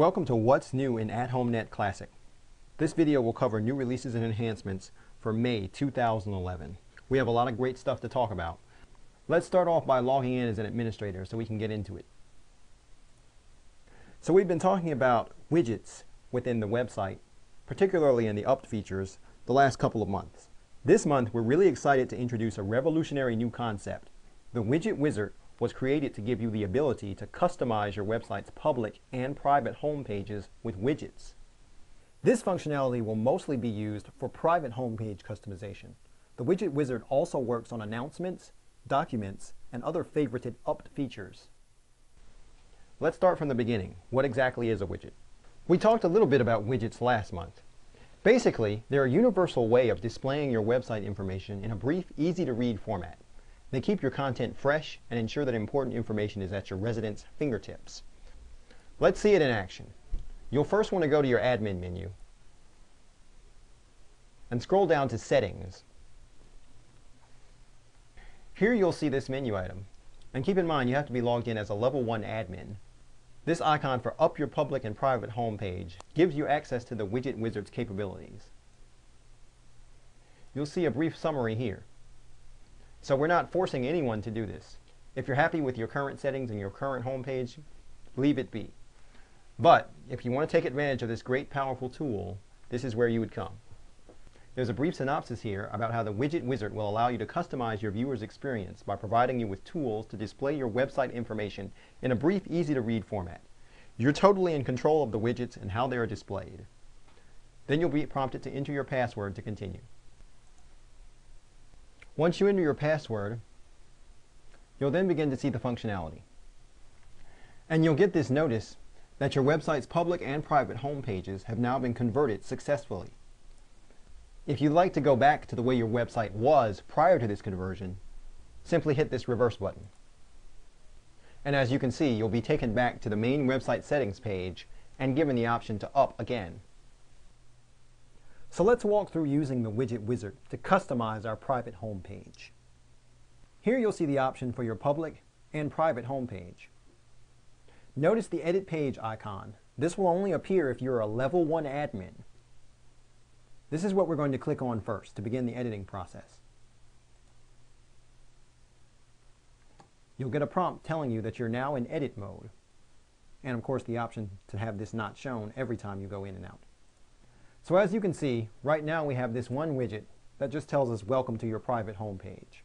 Welcome to What's New in AtHomeNet Classic. This video will cover new releases and enhancements for May 2011. We have a lot of great stuff to talk about. Let's start off by logging in as an administrator so we can get into it. So we've been talking about widgets within the website, particularly in the upped features, the last couple of months. This month we're really excited to introduce a revolutionary new concept. The Widget Wizard was created to give you the ability to customize your website's public and private home pages with widgets. This functionality will mostly be used for private homepage customization. The Widget Wizard also works on announcements, documents, and other favorited upped features. Let's start from the beginning. What exactly is a widget? We talked a little bit about widgets last month. Basically, they're a universal way of displaying your website information in a brief, easy-to-read format. They keep your content fresh and ensure that important information is at your residents' fingertips. Let's see it in action. You'll first want to go to your admin menu and scroll down to Settings. Here you'll see this menu item. And keep in mind you have to be logged in as a level 1 admin. This icon for Up Your Public and Private Homepage gives you access to the Widget Wizard's capabilities. You'll see a brief summary here. So we're not forcing anyone to do this. If you're happy with your current settings and your current homepage, leave it be. But if you want to take advantage of this great powerful tool, this is where you would come. There's a brief synopsis here about how the Widget Wizard will allow you to customize your viewer's experience by providing you with tools to display your website information in a brief, easy-to-read format. You're totally in control of the widgets and how they are displayed. Then you'll be prompted to enter your password to continue. Once you enter your password, you'll then begin to see the functionality. And you'll get this notice that your website's public and private home pages have now been converted successfully. If you'd like to go back to the way your website was prior to this conversion, simply hit this reverse button. And as you can see, you'll be taken back to the main website settings page and given the option to up again. So let's walk through using the Widget Wizard to customize our private home page. Here you'll see the option for your public and private home page. Notice the Edit Page icon. This will only appear if you're a level 1 admin. This is what we're going to click on first to begin the editing process. You'll get a prompt telling you that you're now in edit mode, and of course the option to have this not shown every time you go in and out. So as you can see, right now we have this one widget that just tells us welcome to your private home page.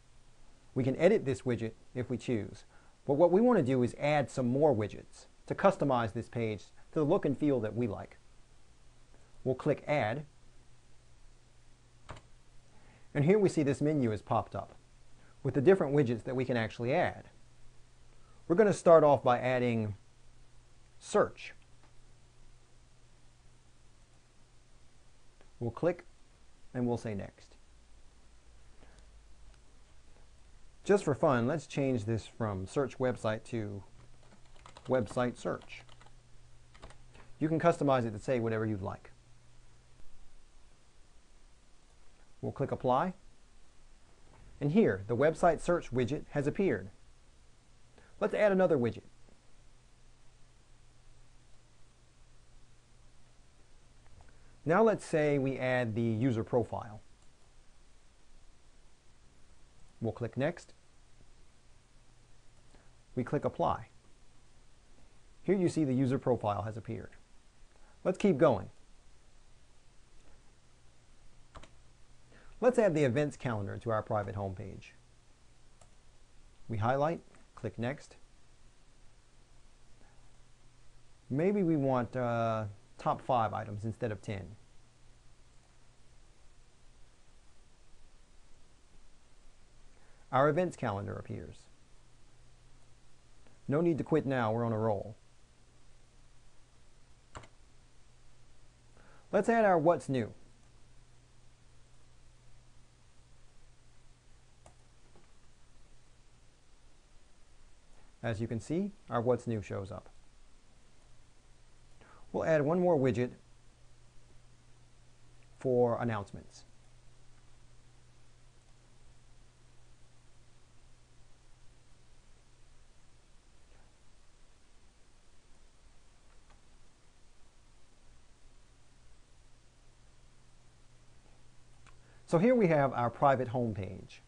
We can edit this widget if we choose, but what we want to do is add some more widgets to customize this page to the look and feel that we like. We'll click Add, and here we see this menu has popped up with the different widgets that we can actually add. We're going to start off by adding Search. We'll click and we'll say Next. Just for fun, let's change this from Search Website to Website Search. You can customize it to say whatever you'd like. We'll click Apply. And here, the Website Search widget has appeared. Let's add another widget. Now let's say we add the user profile. We'll click Next. We click Apply. Here you see the user profile has appeared. Let's keep going. Let's add the events calendar to our private homepage. We highlight, click Next. Maybe we want top 5 items instead of 10. Our events calendar appears. No need to quit now, we're on a roll. Let's add our What's New. As you can see, our What's New shows up. We'll add one more widget for announcements. So here we have our private home page.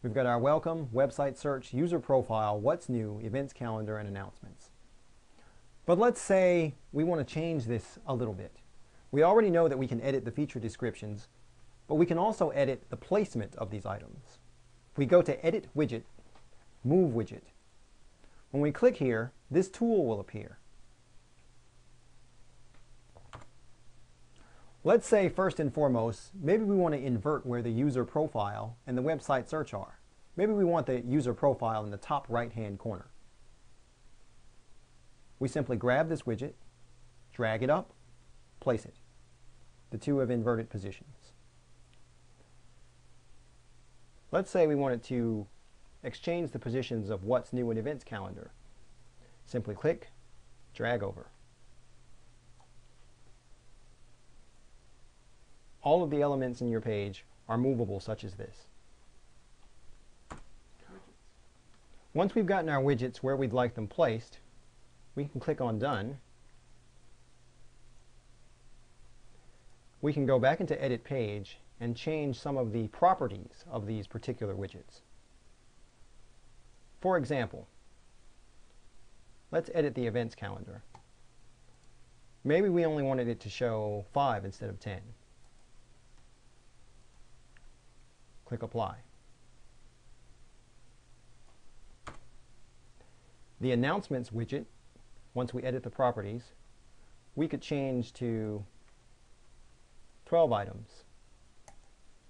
We've got our welcome, website search, user profile, what's new, events calendar, and announcements. But let's say we want to change this a little bit. We already know that we can edit the feature descriptions, but we can also edit the placement of these items. If we go to Edit Widget, Move Widget, when we click here, this tool will appear. Let's say first and foremost, maybe we want to invert where the user profile and the website search are. Maybe we want the user profile in the top right-hand corner. We simply grab this widget, drag it up, place it. The two have inverted positions. Let's say we wanted to exchange the positions of what's new in events calendar. Simply click, drag over. All of the elements in your page are movable such as this. Once we've gotten our widgets where we'd like them placed, we can click on Done. We can go back into Edit Page and change some of the properties of these particular widgets. For example, let's edit the events calendar. Maybe we only wanted it to show 5 instead of 10. Click Apply. The Announcements widget, once we edit the properties, we could change to 12 items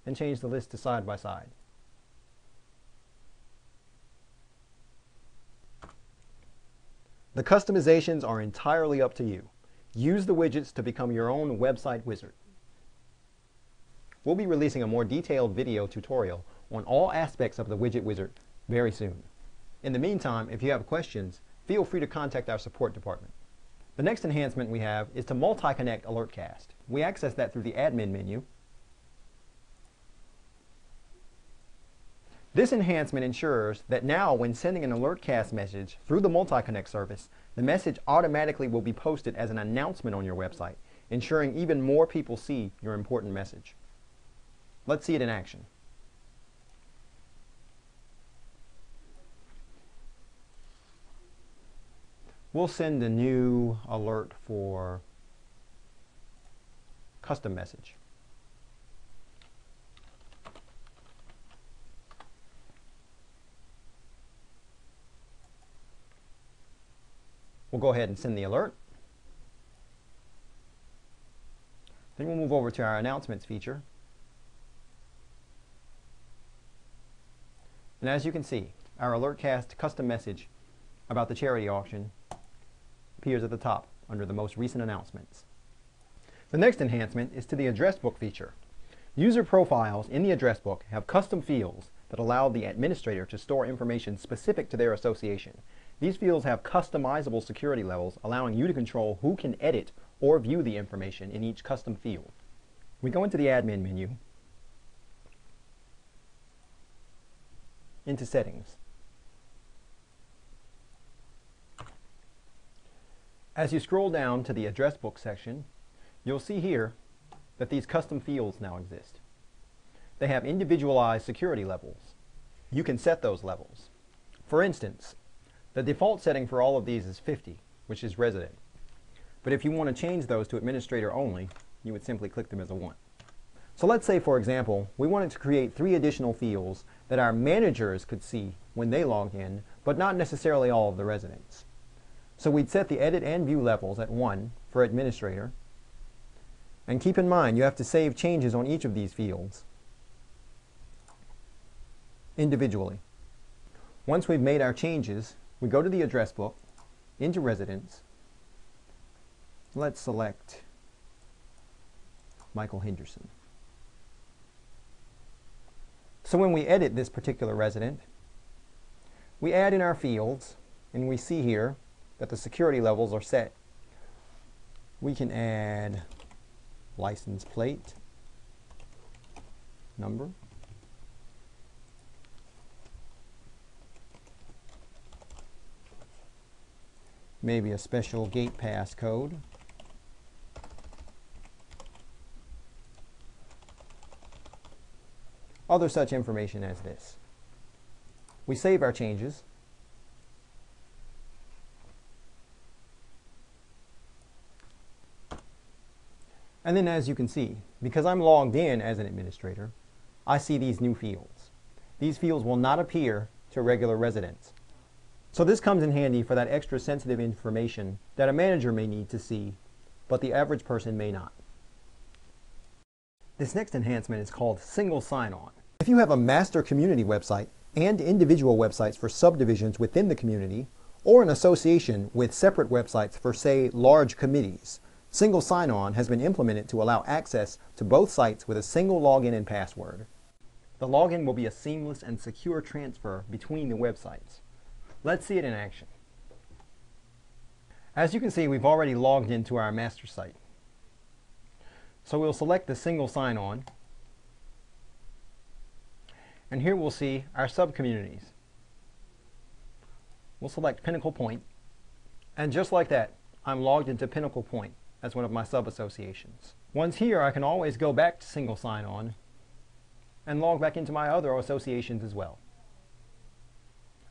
and change the list to side by side. The customizations are entirely up to you. Use the widgets to become your own website wizard. We'll be releasing a more detailed video tutorial on all aspects of the Widget Wizard very soon. In the meantime, if you have questions, feel free to contact our support department. The next enhancement we have is to multi-connect AlertCast. We access that through the admin menu. This enhancement ensures that now when sending an AlertCast message through the multi-connect service, the message automatically will be posted as an announcement on your website, ensuring even more people see your important message. Let's see it in action. We'll send a new alert for custom message. We'll go ahead and send the alert. Then we'll move over to our announcements feature. And as you can see, our AlertCast custom message about the charity auction appears at the top under the most recent announcements. The next enhancement is to the address book feature. User profiles in the address book have custom fields that allow the administrator to store information specific to their association. These fields have customizable security levels, allowing you to control who can edit or view the information in each custom field. We go into the admin menu, into Settings. As you scroll down to the address book section, you'll see here that these custom fields now exist. They have individualized security levels. You can set those levels. For instance, the default setting for all of these is 50, which is resident. But if you want to change those to administrator only, you would simply click them as a 1. So let's say, for example, we wanted to create 3 additional fields that our managers could see when they log in, but not necessarily all of the residents. So we'd set the edit and view levels at 1 for administrator. And keep in mind, you have to save changes on each of these fields individually. Once we've made our changes, we go to the address book, into residents. Let's select Michael Henderson. So when we edit this particular resident, we add in our fields, and we see here that the security levels are set. We can add license plate number, maybe a special gate pass code, other such information as this. We save our changes. And then as you can see, because I'm logged in as an administrator, I see these new fields. These fields will not appear to regular residents. So this comes in handy for that extra sensitive information that a manager may need to see, but the average person may not. This next enhancement is called Single Sign-On. If you have a master community website and individual websites for subdivisions within the community, or an association with separate websites for, say, large committees, Single Sign-On has been implemented to allow access to both sites with a single login and password. The login will be a seamless and secure transfer between the websites. Let's see it in action. As you can see, we've already logged into our master site. So we'll select the Single Sign-On, and here we'll see our sub-communities. We'll select Pinnacle Point, and just like that, I'm logged into Pinnacle Point as one of my sub-associations. Once here, I can always go back to Single Sign-On and log back into my other associations as well.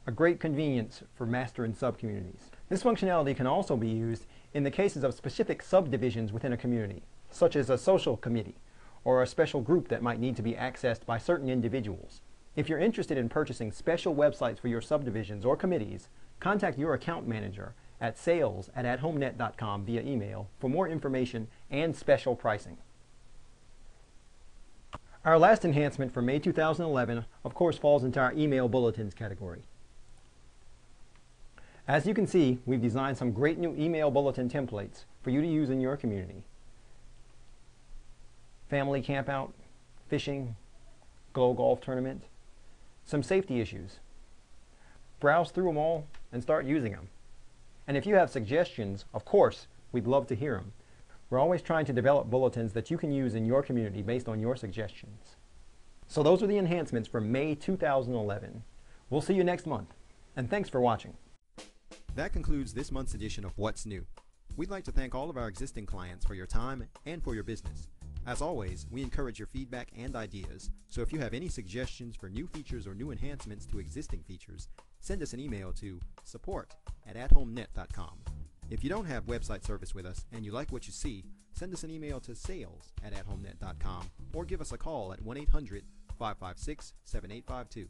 A great convenience for master and sub-communities. This functionality can also be used in the cases of specific subdivisions within a community, such as a social committee or a special group that might need to be accessed by certain individuals. If you're interested in purchasing special websites for your subdivisions or committees, contact your account manager at sales@athomenet.com via email for more information and special pricing. Our last enhancement for May 2011, of course, falls into our email bulletins category. As you can see, we've designed some great new email bulletin templates for you to use in your community. Family campout, fishing, Glow Golf tournament, some safety issues. Browse through them all and start using them. And if you have suggestions, of course, we'd love to hear them. We're always trying to develop bulletins that you can use in your community based on your suggestions. So those are the enhancements for May 2011. We'll see you next month, and thanks for watching. That concludes this month's edition of What's New. We'd like to thank all of our existing clients for your time and for your business. As always, we encourage your feedback and ideas, so if you have any suggestions for new features or new enhancements to existing features, send us an email to support@athomenet.com. If you don't have website service with us and you like what you see, send us an email to sales@athomenet.com or give us a call at 1-800-556-7852.